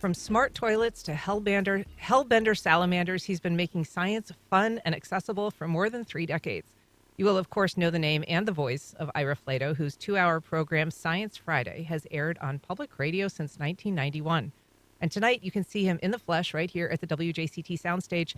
From smart toilets to hellbender salamanders, he's been making science fun and accessible for more than 3 decades. You will, of course, know the name and the voice of Ira Flatow, whose 2-hour program, Science Friday, has aired on public radio since 1991. And tonight, you can see him in the flesh right here at the WJCT Soundstage.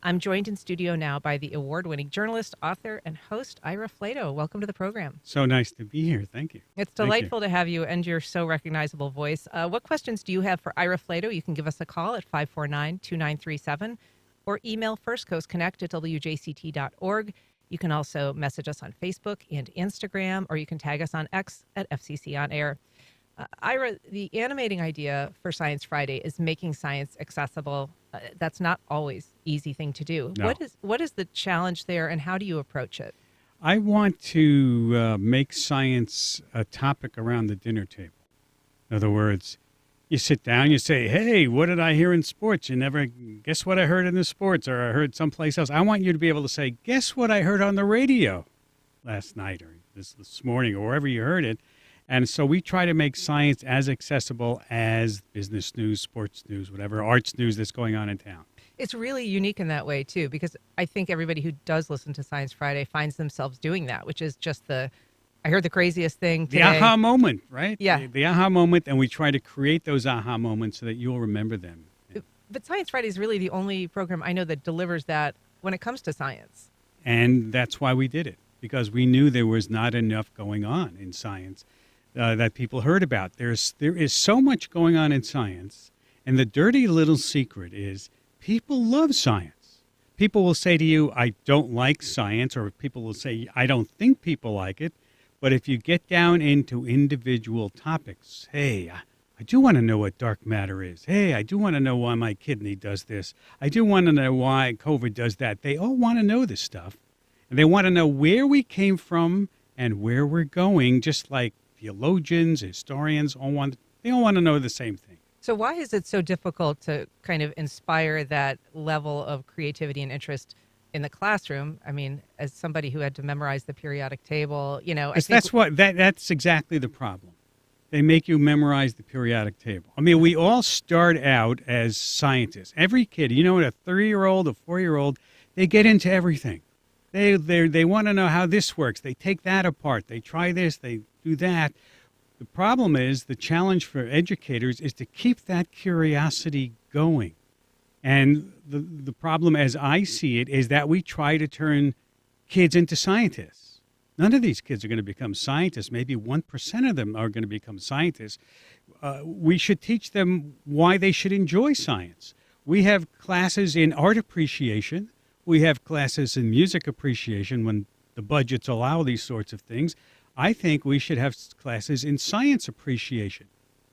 I'm joined in studio now by the award-winning journalist, author, and host, Ira Flatow. Welcome to the program. So nice to be here. Thank you. It's delightful to have you and your so recognizable voice. What questions do you have for Ira Flatow? You can give us a call at 549-2937 or email firstcoastconnect@wjct.org. You can also message us on Facebook and Instagram, or you can tag us on X at FCC On Air. Ira, the animating idea for Science Friday is making science accessible. That's not always easy thing to do. No. What is the challenge there, and how do you approach it? I want to make science a topic around the dinner table. In other words, you sit down, you say, hey, what did I hear in sports? You never guess what I heard in the sports, or I heard someplace else. I want you to be able to say, guess what I heard on the radio last night or this morning or wherever you heard it. And so we try to make science as accessible as business news, sports news, whatever, arts news that's going on in town. It's really unique in that way, too, because I think everybody who does listen to Science Friday finds themselves doing that, which is just I heard the craziest thing today. The aha moment, right? Yeah. The aha moment, and we try to create those aha moments so that you'll remember them. But Science Friday is really the only program I know that delivers that when it comes to science. And that's why we did it, because we knew there was not enough going on in science that people heard about. There is so much going on in science, and the dirty little secret is people love science. People will say to you, I don't like science, or people will say, I don't think people like it. But if you get down into individual topics, hey, I do want to know what dark matter is. Hey, I do want to know why my kidney does this. I do want to know why COVID does that. They all want to know this stuff. And they want to know where we came from and where we're going, just like theologians, historians, they all want to know the same thing. So why is it so difficult to kind of inspire that level of creativity and interest in the classroom? I mean, as somebody who had to memorize the periodic table, That's exactly the problem. They make you memorize the periodic table. I mean, we all start out as scientists. Every kid, a 3-year-old, a 4-year-old, they get into everything. They want to know how this works. They take that apart. They try this. They do that. The problem is, the challenge for educators is to keep that curiosity going. And the problem, as I see it, is that we try to turn kids into scientists. None of these kids are going to become scientists. Maybe 1% of them are going to become scientists. We should teach them why they should enjoy science. We have classes in art appreciation. We have classes in music appreciation when the budgets allow these sorts of things. I think we should have classes in science appreciation.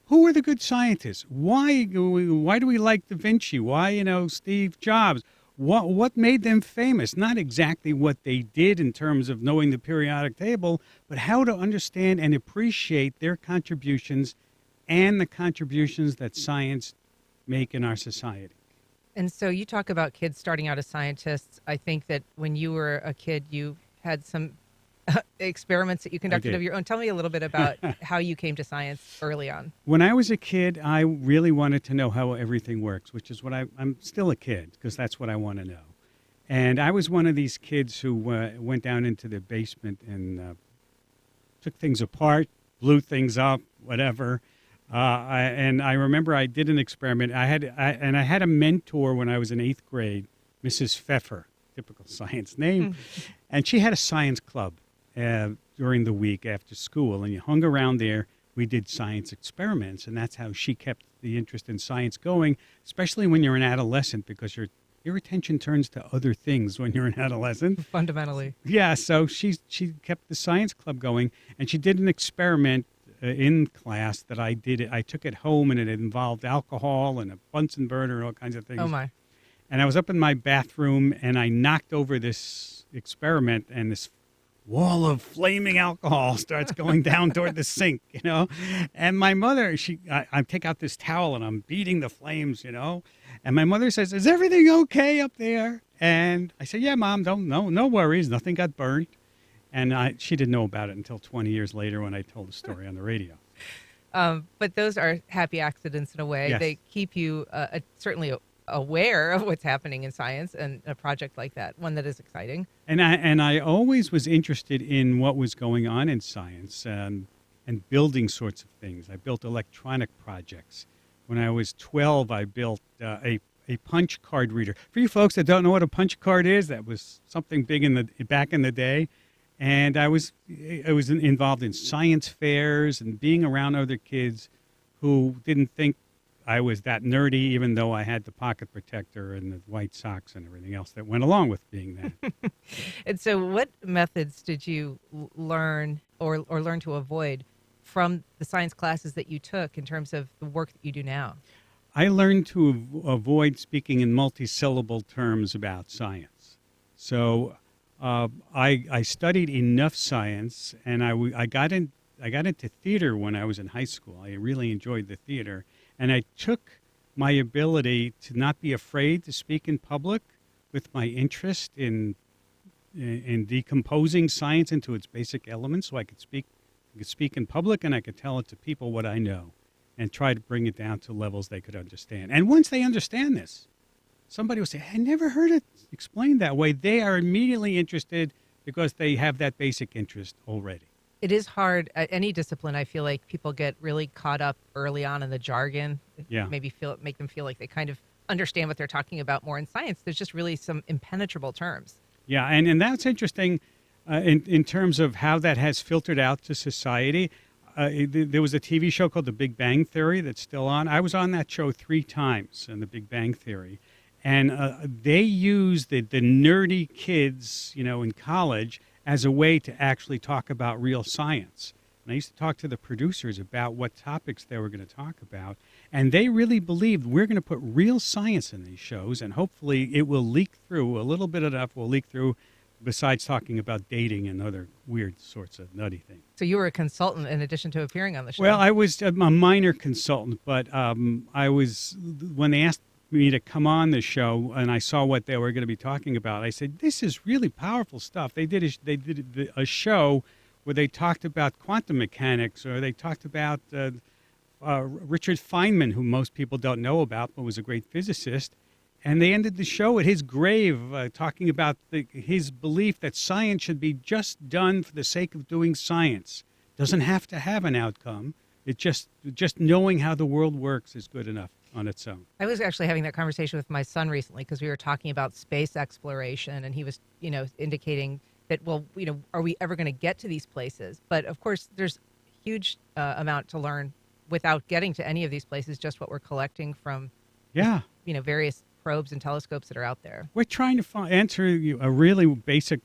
Who are the good scientists? Why do we like Da Vinci? Why, Steve Jobs? What made them famous? Not exactly what they did in terms of knowing the periodic table, but how to understand and appreciate their contributions and the contributions that science make in our society. And so you talk about kids starting out as scientists. I think that when you were a kid, you had some experiments that you conducted of your own. Tell me a little bit about how you came to science early on. When I was a kid, I really wanted to know how everything works, which is what I'm still a kid, because that's what I want to know. And I was one of these kids who went down into the basement and took things apart, blew things up, whatever. And I remember I did an experiment. I had a mentor when I was in 8th grade, Mrs. Pfeffer, typical science name, and she had a science club during the week after school, and you hung around there. We did science experiments, and that's how she kept the interest in science going, especially when you're an adolescent, because your attention turns to other things when you're an adolescent. Fundamentally. Yeah, so she kept the science club going, and she did an experiment in class that I did. I took it home, and it involved alcohol and a Bunsen burner and all kinds of things. Oh, my. And I was up in my bathroom, and I knocked over this experiment, and this wall of flaming alcohol starts going down toward the sink, And my mother, I take out this towel, and I'm beating the flames, And my mother says, is everything okay up there? And I said, yeah, Mom, no worries. Nothing got burnt. And she didn't know about it until 20 years later when I told the story on the radio. But those are happy accidents in a way. Yes. They keep you certainly aware of what's happening in science, and a project like that, one that is exciting. And I always was interested in what was going on in science and building sorts of things. I built electronic projects. When I was 12, I built a punch card reader. For you folks that don't know what a punch card is, that was something big back in the day. And I was involved in science fairs and being around other kids who didn't think I was that nerdy, even though I had the pocket protector and the white socks and everything else that went along with being that. And so what methods did you learn or learn to avoid from the science classes that you took in terms of the work that you do now? I learned to avoid speaking in multisyllable terms about science. So I studied enough science, and I got into theater when I was in high school. I really enjoyed the theater, and I took my ability to not be afraid to speak in public with my interest in decomposing science into its basic elements, so I could speak in public and I could tell it to people what I know, and try to bring it down to levels they could understand. And once they understand this, somebody will say, I never heard it explained that way. They are immediately interested because they have that basic interest already. It is hard at any discipline. I feel like people get really caught up early on in the jargon. Yeah. Maybe make them feel like they kind of understand what they're talking about more. In science, there's just really some impenetrable terms. Yeah, and that's interesting in terms of how that has filtered out to society. There was a TV show called The Big Bang Theory that's still on. I was on that show 3 times in The Big Bang Theory. And they use the nerdy kids, in college as a way to actually talk about real science. And I used to talk to the producers about what topics they were going to talk about. And they really believed we're going to put real science in these shows, and hopefully it will leak through, a little bit enough will leak through, besides talking about dating and other weird sorts of nutty things. So you were a consultant in addition to appearing on the show. Well, I was a minor consultant, but I was, when they asked me to come on the show and I saw what they were going to be talking about, I said, this is really powerful stuff. They did a show where they talked about quantum mechanics, or they talked about Richard Feynman, who most people don't know about, but was a great physicist. And they ended the show at his grave talking about his belief that science should be just done for the sake of doing science. Doesn't have to have an outcome. It just knowing how the world works is good enough on its own. I was actually having that conversation with my son recently because we were talking about space exploration, and he was, indicating that, are we ever going to get to these places? But of course, there's a huge amount to learn without getting to any of these places, just what we're collecting from, various probes and telescopes that are out there. We're trying to answer a really basic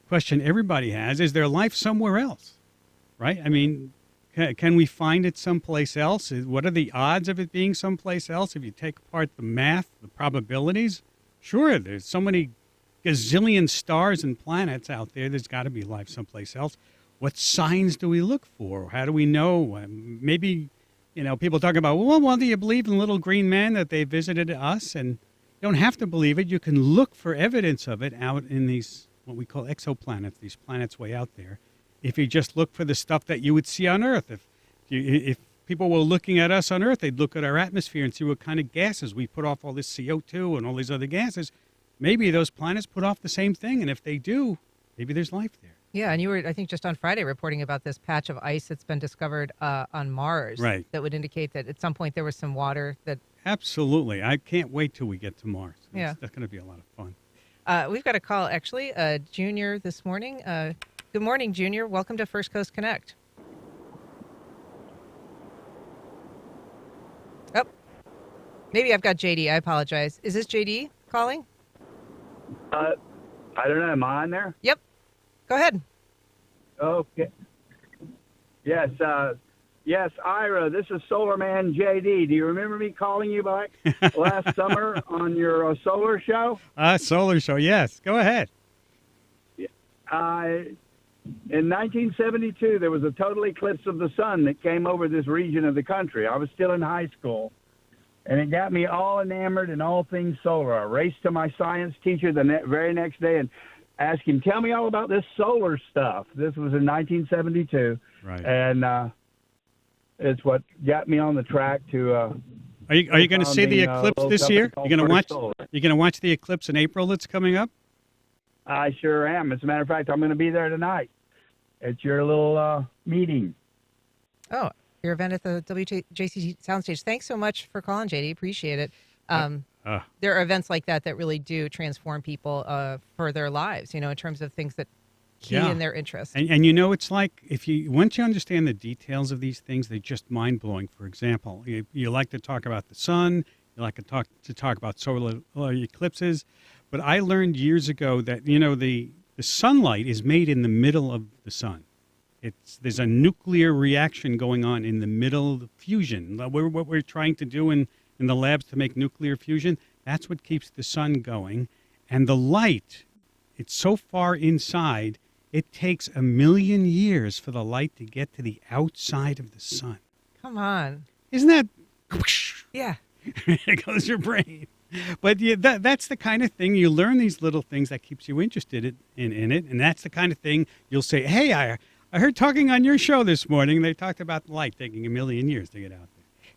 question everybody has. Is there life somewhere else? Right? I mean, can we find it someplace else? What are the odds of it being someplace else? If you take apart the math, the probabilities, sure, there's so many gazillion stars and planets out there. There's got to be life someplace else. What signs do we look for? How do we know? Maybe, people talk about, well, do you believe in little green men that they visited us? And you don't have to believe it. You can look for evidence of it out in these, what we call exoplanets, these planets way out there. If you just look for the stuff that you would see on Earth. If people were looking at us on Earth, they'd look at our atmosphere and see what kind of gases we put off, all this CO2 and all these other gases. Maybe those planets put off the same thing, and if they do, maybe there's life there. Yeah, and you were, I think, just on Friday reporting about this patch of ice that's been discovered on Mars. Right. That would indicate that at some point there was some water that... Absolutely. I can't wait till we get to Mars. Yeah. That's going to be a lot of fun. We've got a call, actually, Junior this morning. Good morning, Junior. Welcome to First Coast Connect. Oh, maybe I've got JD. I apologize. Is this JD calling? I don't know. Am I on there? Yep. Go ahead. Okay. Yes. Yes, Ira. This is Solar Man JD. Do you remember me calling you back last summer on your solar show? Solar show. Yes. Go ahead. In 1972, there was a total eclipse of the sun that came over this region of the country. I was still in high school, and it got me all enamored in all things solar. I raced to my science teacher the very next day and asked him, tell me all about this solar stuff. This was in 1972. Right. And It's what got me on the track to. Are you going to see the eclipse this year? You're going to watch. Solar. You're going to watch the eclipse in April that's coming up. I sure am. As a matter of fact, I'm going to be there tonight at your little meeting. Oh, your event at the WJCT Soundstage. Thanks so much for calling, JD. Appreciate it. There are events like that that really do transform people for their lives, in terms of things that key in their interest. And it's like once you understand the details of these things, they're just mind-blowing. For example, you like to talk about the sun, you like to talk about solar eclipses, but I learned years ago that, the sunlight is made in the middle of the sun. There's a nuclear reaction going on in the middle of the fusion. What we're trying to do in the labs to make nuclear fusion, that's what keeps the sun going. And the light, it's so far inside, it takes 1 million years for the light to get to the outside of the sun. Come on. Isn't that? Yeah. There goes your brain. But that's the kind of thing, you learn these little things that keeps you interested in it. And that's the kind of thing you'll say, hey, I heard talking on your show this morning, they talked about the light taking 1 million years to get out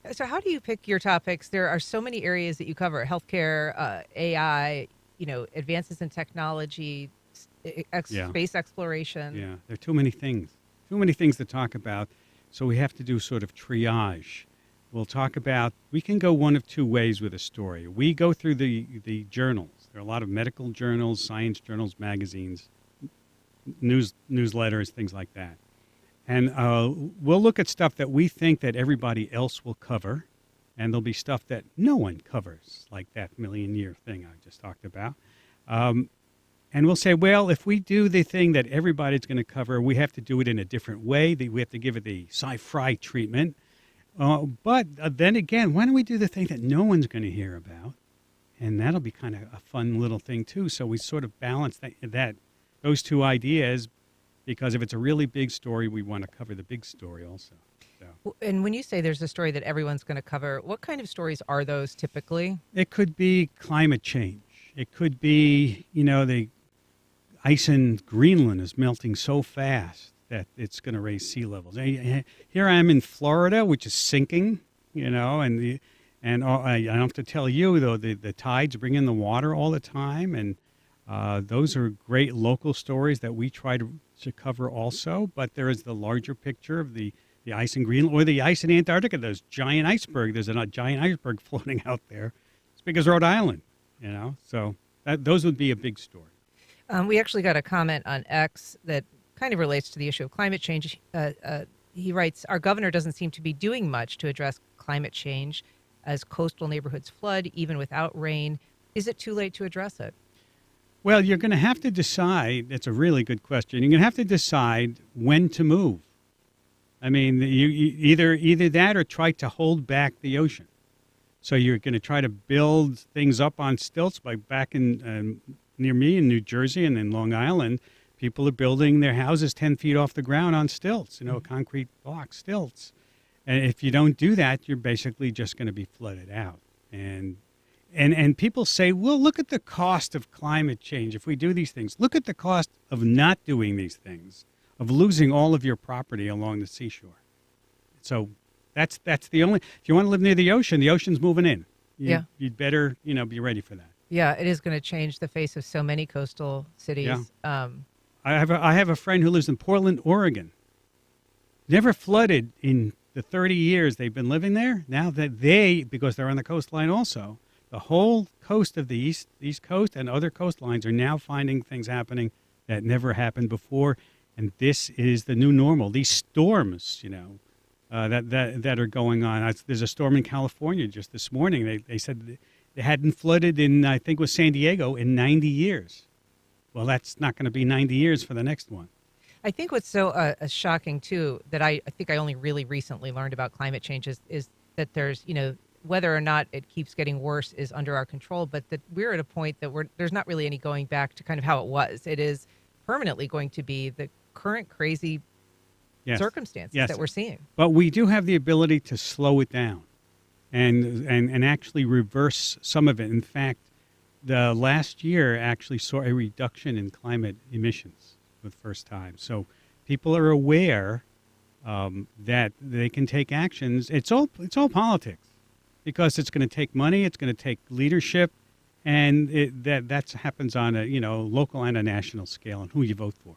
there. So how do you pick your topics? There are so many areas that you cover: healthcare, AI, advances in technology, space exploration. Yeah, there are too many things to talk about. So we have to do sort of triage. We can go one of two ways with a story. We go through the journals. There are a lot of medical journals, science journals, magazines, newsletters, things like that. And we'll look at stuff that we think that everybody else will cover, and there'll be stuff that no one covers, like that 1 million year thing I just talked about. And we'll say, well, if we do the thing that everybody's going to cover, we have to do it in a different way. We have to give it the sci-fi treatment. But then again, why don't we do the thing that no one's going to hear about? And that'll be kind of a fun little thing, too. So we sort of balance those two ideas, because if it's a really big story, we want to cover the big story also. So. And when you say there's a story that everyone's going to cover, what kind of stories are those typically? It could be climate change. It could be, the ice in Greenland is melting so fast that it's going to raise sea levels. Here I am in Florida, which is sinking, and I don't have to tell you, though, the tides bring in the water all the time, and those are great local stories that we try to cover also. But there is the larger picture of the ice in Greenland or the ice in Antarctica. There's giant iceberg. There's a giant iceberg floating out there. It's big as Rhode Island, So those would be a big story. We actually got a comment on X that kind of relates to the issue of climate change. He writes, our governor doesn't seem to be doing much to address climate change as coastal neighborhoods flood, even without rain. Is it too late to address it? Well, you're going to have to decide. It's a really good question. You're going to have to decide when to move. I mean, you either that or try to hold back the ocean. So you're going to try to build things up on stilts. Like back in near me in New Jersey and in Long Island, people are building their houses 10 feet off the ground on stilts, concrete block stilts. And if you don't do that, you're basically just going to be flooded out. And people say, well, look at the cost of climate change if we do these things. Look at the cost of not doing these things, of losing all of your property along the seashore. So that's the only, if you want to live near the ocean's moving in. You'd better, be ready for that. Yeah, it is going to change the face of so many coastal cities. Yeah. I have a friend who lives in Portland, Oregon. Never flooded in the 30 years they've been living there. Now that because they're on the coastline also, the whole coast of the East Coast and other coastlines are now finding things happening that never happened before. And this is the new normal. These storms, that are going on. There's a storm in California just this morning. They said they hadn't flooded in, I think it was San Diego, in 90 years. Well, that's not going to be 90 years for the next one. I think what's so shocking, too, that I think I only really recently learned about climate change is that there's, whether or not it keeps getting worse is under our control, but that we're at a point that there's not really any going back to kind of how it was. It is permanently going to be the current crazy circumstances that we're seeing. But we do have the ability to slow it down and actually reverse some of it. In fact, the last year actually saw a reduction in climate emissions for the first time. So people are aware that they can take actions. It's all politics, because it's going to take money, it's going to take leadership, and that happens on a local and a national scale, and who you vote for.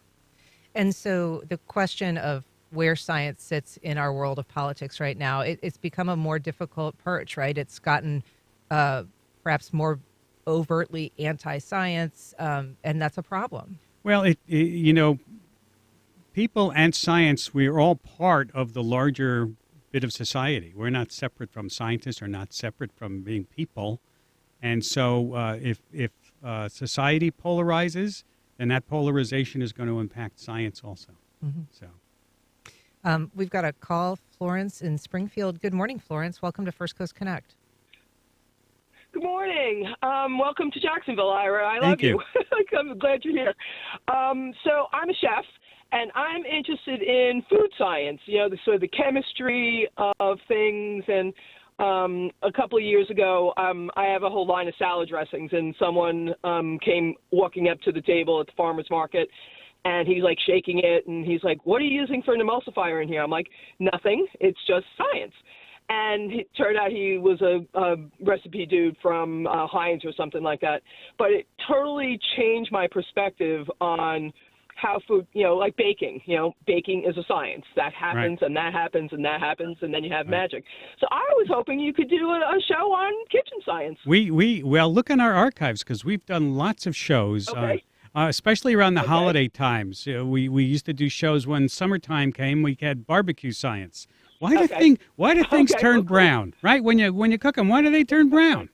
And so the question of where science sits in our world of politics right now, it's become a more difficult perch, right? It's gotten perhaps more overtly anti-science, and that's a problem. Well, people and science, we're all part of the larger bit of society. We're not separate from scientists, or not separate from being people. And so if society polarizes, then that polarization is going to impact science also. Mm-hmm. So, we've got a call, Florence in Springfield. Good morning, Florence. Welcome to First Coast Connect. Good morning. Welcome to Jacksonville, Ira. I love Thank you. I'm glad you're here. So I'm a chef, and I'm interested in food science, the chemistry of things. And a couple of years ago, I have a whole line of salad dressings, and someone came walking up to the table at the farmer's market, and he's like shaking it, and he's like, "What are you using for an emulsifier in here?" I'm like, "Nothing. It's just science." And it turned out he was a recipe dude from Heinz or something like that. But it totally changed my perspective on how food, like baking. Baking is a science. That happens, right. and that happens, and that happens, and then you have Right. magic. So I was hoping you could do a show on kitchen science. Well, look in our archives, because we've done lots of shows, Okay. especially around the Okay. holiday times. We used to do shows when summertime came. We had barbecue science. Why do things Okay, turn okay. brown? Right, when you cook them, why do they turn brown?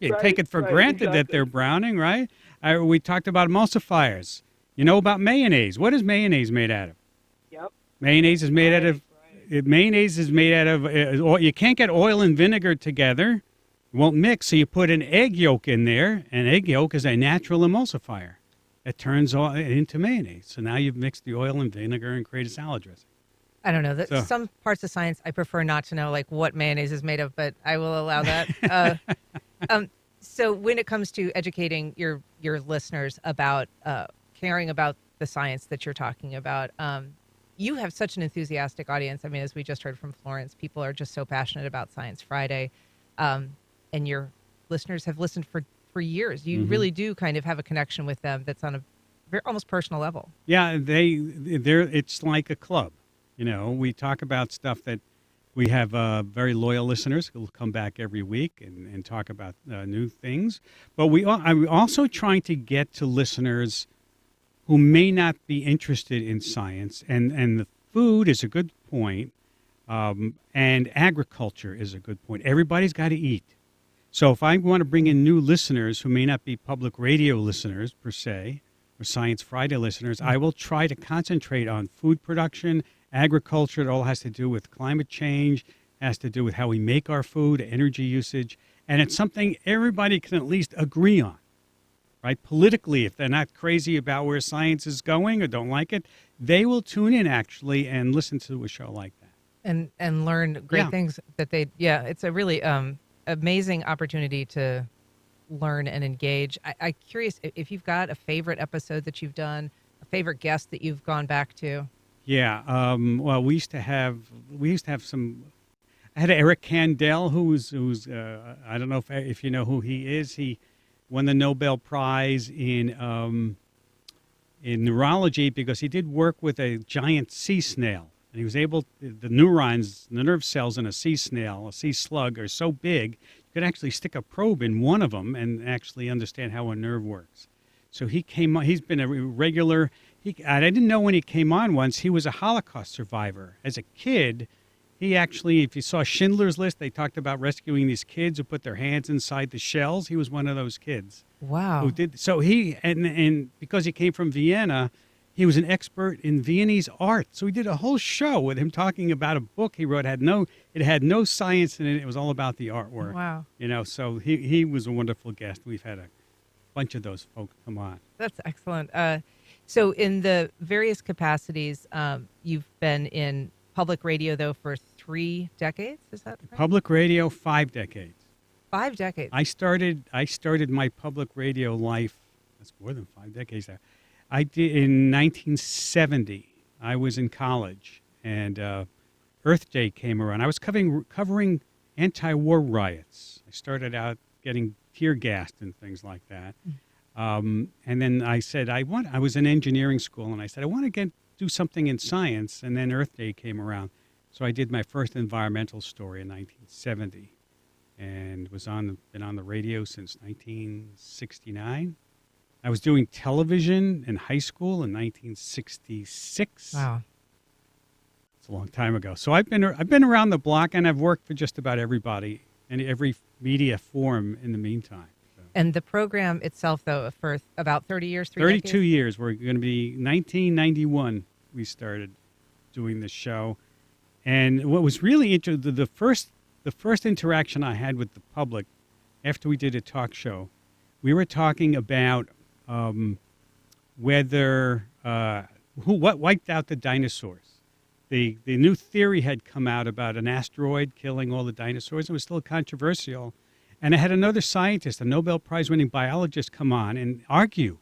You Right, take it for right, granted that exactly. they're browning, right? We talked about emulsifiers. You know about mayonnaise. What is mayonnaise made out of? Yep. Mayonnaise is made out of Right. mayonnaise is made out of oil. You can't get oil and vinegar together. It won't mix, so you put an egg yolk in there. An egg yolk is a natural emulsifier. It turns into mayonnaise. So now you've mixed the oil and vinegar and created salad dressing. I don't know. So- Some parts of science I prefer not to know, like what mayonnaise is made of, but I will allow that. So when it comes to educating your listeners about caring about the science that you're talking about, you have such an enthusiastic audience. I mean, as we just heard from Florence, people are just so passionate about Science Friday, and your listeners have listened for years. You Mm-hmm. really do kind of have a connection with them that's on a very, almost personal level. Yeah, it's like a club. We talk about stuff that we have very loyal listeners who will come back every week and talk about new things. But I'm also trying to get to listeners who may not be interested in science, and the food is a good point, and agriculture is a good point. Everybody's got to eat. So if I want to bring in new listeners who may not be public radio listeners per se, or Science Friday listeners, I will try to concentrate on food production, agriculture. It all has to do with climate change, has to do with how we make our food, energy usage, and it's something everybody can at least agree on, right? Politically, if they're not crazy about where science is going or don't like it, they will tune in actually and listen to a show like that. And learn great Yeah. things that it's a really amazing opportunity to learn and engage. I'm curious if you've got a favorite episode that you've done, a favorite guest that you've gone back to. Yeah. Well, we used to have some. I had Eric Kandel, who's I don't know if you know who he is. He won the Nobel Prize in neurology because he did work with a giant sea snail, and he was able. The neurons, the nerve cells in a sea snail, a sea slug, are so big you could actually stick a probe in one of them and actually understand how a nerve works. So he came on. He's been a regular. I didn't know when he came on once, he was a Holocaust survivor. As a kid, he actually, if you saw Schindler's List, they talked about rescuing these kids who put their hands inside the shells. He was one of those kids. Wow. Who did. So and because he came from Vienna, he was an expert in Viennese art. So we did a whole show with him talking about a book he wrote. It had no science in it. It was all about the artwork. Wow. So he was a wonderful guest. We've had a bunch of those folks come on. That's excellent. So in the various capacities, you've been in public radio, though, for 3 decades. Is that right? Public radio, 5 decades. 5 decades. I started my public radio life. That's more than 5 decades now. I did in 1970. I was in college, and Earth Day came around. I was covering anti-war riots. I started out getting tear gassed and things like that. And then I said, I was in engineering school, and I said, I want to do something in science. And then Earth Day came around. So I did my first environmental story in 1970 and been on the radio since 1969. I was doing television in high school in 1966. Wow. It's a long time ago. So I've been around the block, and I've worked for just about everybody and every media form in the meantime. So. And the program itself, though, for about 30 years, 32 decades? years. We're going to be 1991. We started doing this show, and what was really interesting, the first interaction I had with the public after we did a talk show, we were talking about what wiped out the dinosaurs. The new theory had come out about an asteroid killing all the dinosaurs. It was still controversial. And I had another scientist, a Nobel Prize-winning biologist, come on and argue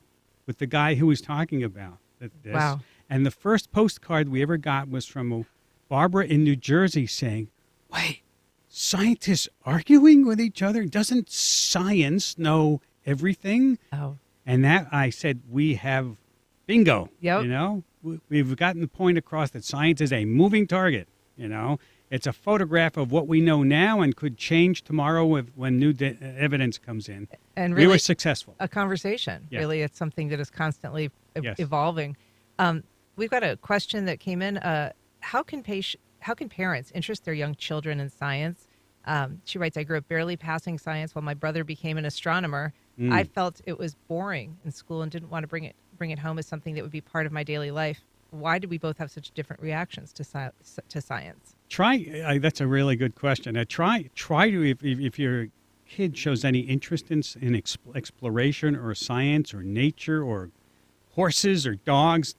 with the guy who was talking about this. Wow. And the first postcard we ever got was from Barbara in New Jersey saying, wait, scientists arguing with each other? Doesn't science know everything? Oh. And that, I said, we have bingo. Yep. You know, we've gotten the point across that science is a moving target. You know, it's a photograph of what we know now and could change tomorrow when new evidence comes in. And really, we were successful. A conversation. Yeah. Really, it's something that is constantly Yes. evolving. We've got a question that came in. How can parents interest their young children in science? She writes, I grew up barely passing science while my brother became an astronomer. I felt it was boring in school and didn't want to bring it home as something that would be part of my daily life. Why did we both have such different reactions to science? That's a really good question. Try to, if your kid shows any interest in exploration or science or nature or horses or dogs,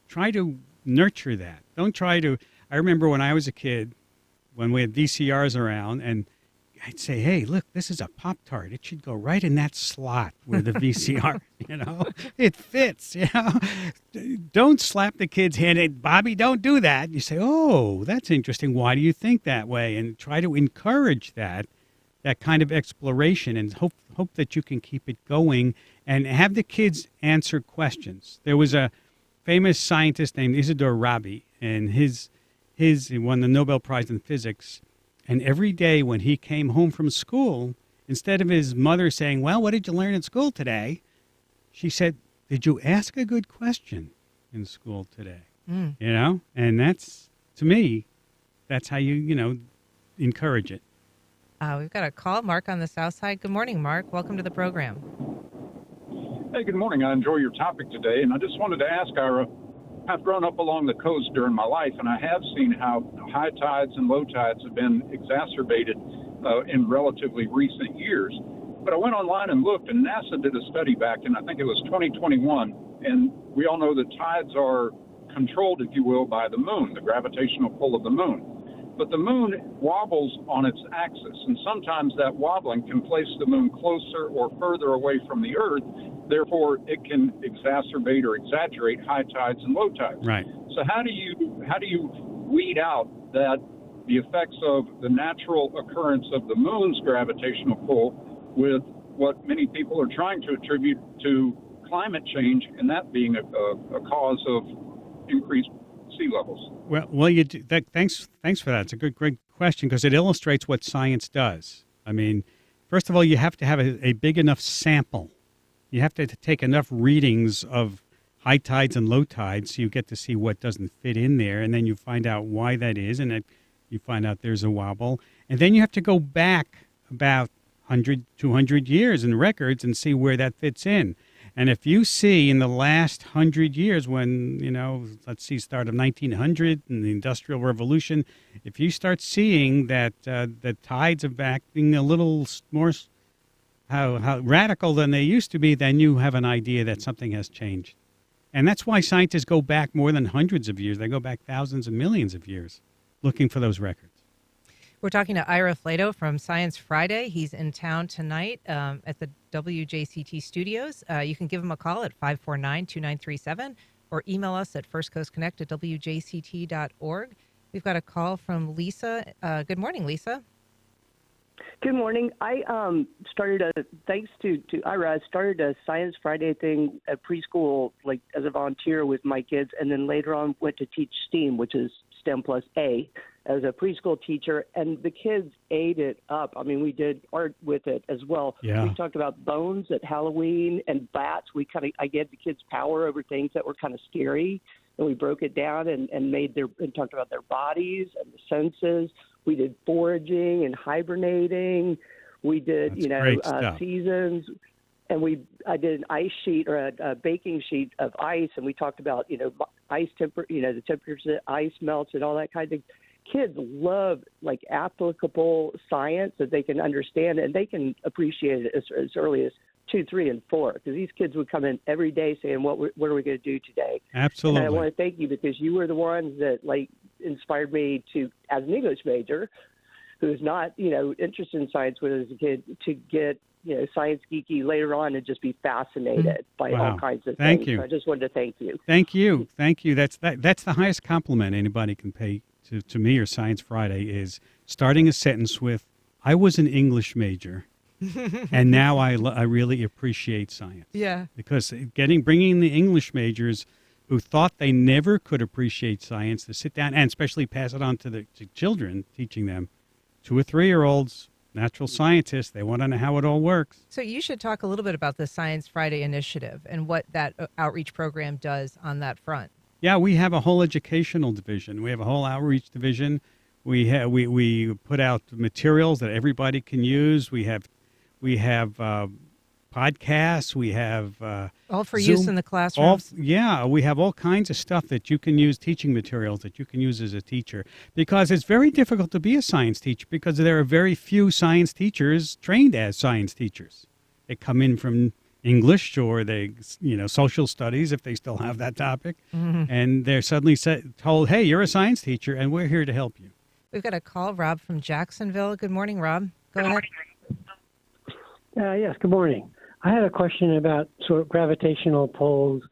try to nurture that. Don't try to. I remember when I was a kid, when we had VCRs around, and I'd say, hey, look, this is a Pop-Tart. It should go right in that slot where the VCR, you know, it fits, you know. Don't slap the kid's hand. Hey, Bobby, don't do that. You say, oh, that's interesting. Why do you think that way? And try to encourage that kind of exploration, and hope that you can keep it going and have the kids answer questions. There was a famous scientist named Isidore Rabi, and he won the Nobel Prize in Physics. And every day when he came home from school, instead of his mother saying, well, what did you learn in school today? She said, did you ask a good question in school today? You know, and that's, to me, that's how you encourage it. We've got a call. Mark on the South Side. Good morning, Mark. Welcome to the program. Hey, good morning. I enjoy your topic today, and I just wanted to ask Ira, I've grown up along the coast during my life, and I have seen how high tides and low tides have been exacerbated in relatively recent years. But I went online and looked, and NASA did a study back in, I think it was 2021, and we all know that tides are controlled, if you will, by the moon, the gravitational pull of the moon. But the moon wobbles on its axis, and sometimes that wobbling can place the moon closer or further away from the Earth. Therefore, it can exacerbate or exaggerate high tides and low tides. Right. So how do you weed out that the effects of the natural occurrence of the moon's gravitational pull with what many people are trying to attribute to climate change, and that being a cause of increased sea levels? Well, you do, thanks for that. It's a great question because it illustrates what science does. I mean, first of all, you have to have a big enough sample. You have to take enough readings of high tides and low tides so you get to see what doesn't fit in there, and then you find out why that is, and you find out there's a wobble. And then you have to go back about 100, 200 years in records and see where that fits in. And if you see in the last 100 years when, let's see, start of 1900 and the Industrial Revolution, if you start seeing that the tides are back being a little more how radical than they used to be, then you have an idea that something has changed. And that's why scientists go back more than hundreds of years. They go back thousands and millions of years looking for those records. We're talking to Ira Flatow from Science Friday. He's in town tonight at the WJCT studios. You can give him a call at 549-2937, or email us at firstcoastconnect@wjct.org. We've got a call from Lisa. Good morning, Lisa. Good morning. I thanks to Ira, I started a Science Friday thing at preschool, like as a volunteer with my kids, and then later on went to teach STEAM, which is STEM plus A, as a preschool teacher, and the kids ate it up. I mean, we did art with it as well. Yeah. We talked about bones at Halloween and bats. I gave the kids power over things that were kind of scary, and we broke it down and talked about their bodies and the senses. We did foraging and hibernating. We did, Great stuff. seasons, and I did an ice sheet or a baking sheet of ice, and we talked about, ice the temperatures that ice melts and all that kind of thing. Kids love like applicable science that they can understand, and they can appreciate it as early as 2, 3, and 4. Because these kids would come in every day saying, "What are we going to do today?" Absolutely. And I want to thank you because you were the ones that inspired me to, as an English major, who's not interested in science when I was a kid, to get science geeky later on and just be fascinated by all kinds of Thank things. you. So I just wanted to thank you. Thank you. That's the highest compliment anybody can pay to me or Science Friday is starting a sentence with, "I was an English major." And now I really appreciate science. Yeah. Because bringing the English majors who thought they never could appreciate science to sit down and especially pass it on to children, teaching them, 2 or 3-year-olds, natural scientists, they want to know how it all works. So you should talk a little bit about the Science Friday initiative and what that outreach program does on that front. Yeah, we have a whole educational division. We have a whole outreach division. We put out materials that everybody can use. We have podcasts. We have all for Zoom, use in the classrooms. we have all kinds of stuff that you can use, teaching materials that you can use as a teacher, because it's very difficult to be a science teacher because there are very few science teachers trained as science teachers. They come in from English or social studies, if they still have that topic, and they're suddenly told, "Hey, you're a science teacher, and we're here to help you." We've got a call, Rob from Jacksonville. Good morning, Rob. Go ahead. Yes, good morning. I had a question about sort of gravitational pulls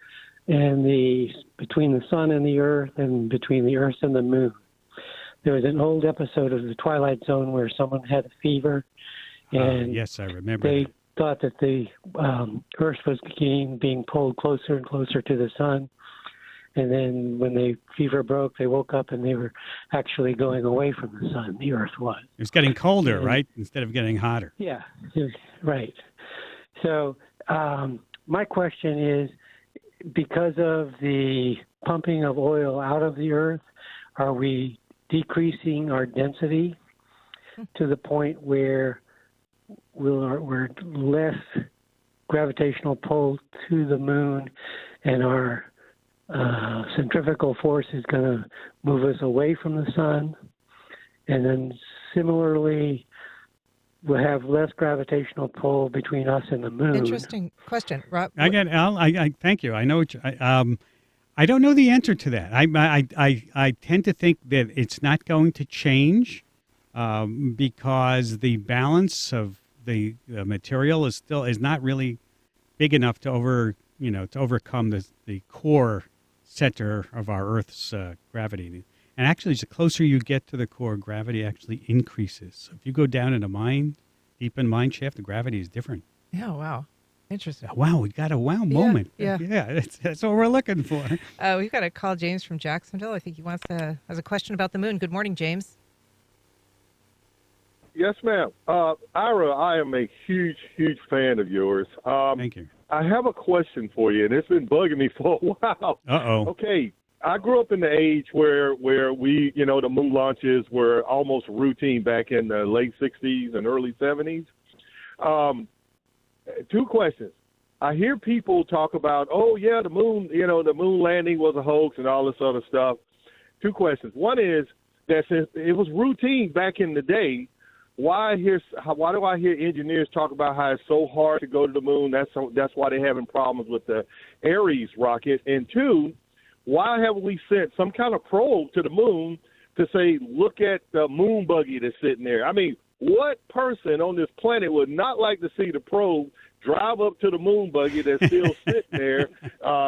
and between the sun and the earth and between the earth and the moon. There was an old episode of The Twilight Zone where someone had a fever, and yes, I remember. They thought that the earth was being pulled closer and closer to the sun. And then when the fever broke, they woke up and they were actually going away from the sun. The earth was. It was getting colder, right? Instead of getting hotter. Yeah, right. So my question is, because of the pumping of oil out of the earth, are we decreasing our density to the point where we're less gravitational pull to the moon, and our centrifugal force is going to move us away from the sun? And then similarly, we'll have less gravitational pull between us and the moon. Interesting question, Rob. I thank you. I know I don't know the answer to that. I tend to think that it's not going to change because the balance of the material is not really big enough to overcome the core center of our Earth's gravity. And actually, the closer you get to the core, gravity actually increases. So if you go down in a mine, deep in mine shaft, the gravity is different. Yeah, wow. Interesting. Wow, we got a wow moment. Yeah. That's what we're looking for. We've got a call, James from Jacksonville. I think he has a question about the moon. Good morning, James. Yes, ma'am. Ira, I am a huge, huge fan of yours. Thank you. I have a question for you, and it's been bugging me for a while. Uh-oh. Okay, I grew up in the age where we, the moon launches were almost routine back in the late 60s and early 70s. 2 questions. I hear people talk about, the moon, the moon landing was a hoax and all this other stuff. 2 questions. One is that since it was routine back in the day, why do I hear engineers talk about how it's so hard to go to the moon? That's why they're having problems with the Ares rocket. And 2, why haven't we sent some kind of probe to the moon to say, look at the moon buggy that's sitting there? I mean, What person on this planet would not like to see the probe drive up to the moon buggy that's still sitting there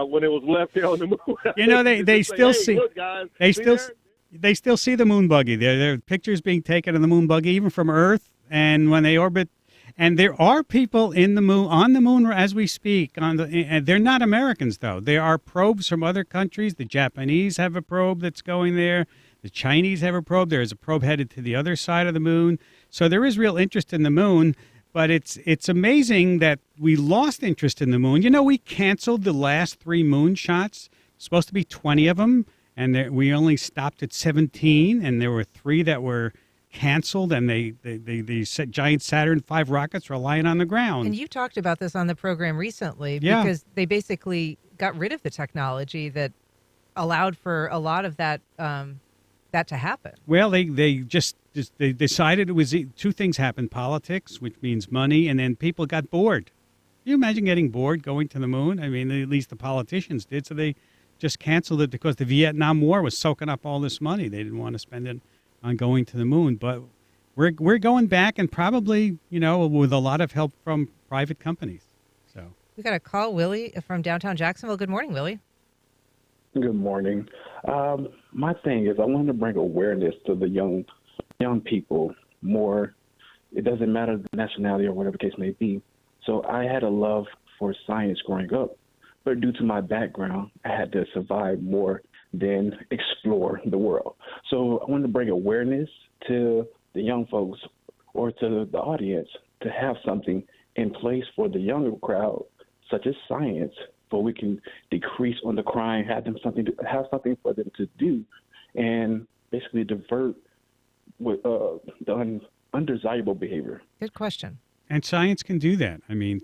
when it was left there on the moon? You know, they still say, hey, see look, guys, they see still there? they still see the moon buggy. There are pictures being taken of the moon buggy even from Earth, and when they orbit. And there are people on the moon as we speak. And they're not Americans, though. There are probes from other countries. The Japanese have a probe that's going there. The Chinese have a probe. There is a probe headed to the other side of the moon. So there is real interest in the moon. But it's amazing that we lost interest in the moon. You know, we canceled the last 3 moon shots. Supposed to be 20 of them, and we only stopped at 17. And there were 3 that were canceled, and they set giant Saturn V rockets were lying on the ground. And you talked about this on the program recently because they basically got rid of the technology that allowed for a lot of that that to happen. Well, they decided it was 2 things happened: politics, which means money, and then people got bored. Can you imagine getting bored going to the moon? I mean, at least the politicians did. So they just canceled it because the Vietnam War was soaking up all this money. They didn't want to spend it on going to the moon, but we're going back, and probably, you know, with a lot of help from private companies. So We got a call, Willie from downtown Jacksonville. Good morning, Willie. Good morning. My thing is, I want to bring awareness to the young people more. It doesn't matter the nationality or whatever the case may be. So I had a love for science growing up, but due to my background, I had to survive more than explore the world. So I want to bring awareness to the young folks or to the audience to have something in place for the younger crowd, such as science, so we can decrease on the crime, have something for them to do, and basically divert with the undesirable behavior. Good question. And science can do that. I mean,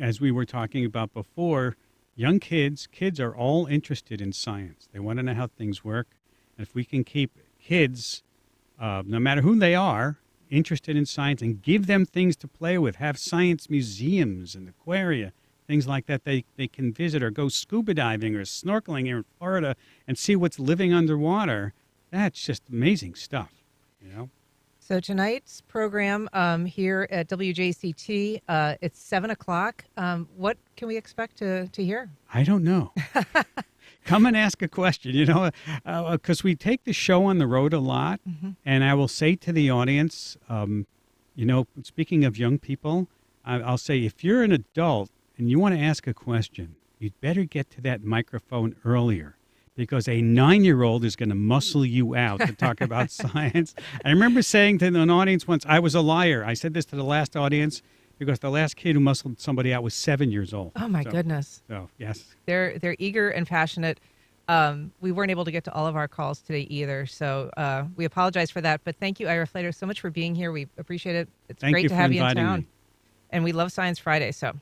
as we were talking about before, young kids are all interested in science. They want to know how things work. And if we can keep kids, no matter who they are, interested in science and give them things to play with, have science museums and aquaria, things like that they can visit, or go scuba diving or snorkeling here in Florida and see what's living underwater, that's just amazing stuff, you know? So tonight's program here at WJCT, it's 7 o'clock. What can we expect to hear? I don't know. Come and ask a question, you know, because we take the show on the road a lot. Mm-hmm. And I will say to the audience, you know, speaking of young people, I'll say if you're an adult and you want to ask a question, you'd better get to that microphone earlier, because a 9-year-old is going to muscle you out to talk about science. I remember saying to an audience once, I was a liar. I said this to the last audience because the last kid who muscled somebody out was 7 years old. Oh, my goodness. So, yes. They're eager and passionate. We weren't able to get to all of our calls today either, so we apologize for that. But thank you, Ira Flatow, so much for being here. We appreciate it. It's great to have you in town. And we love Science Friday, so...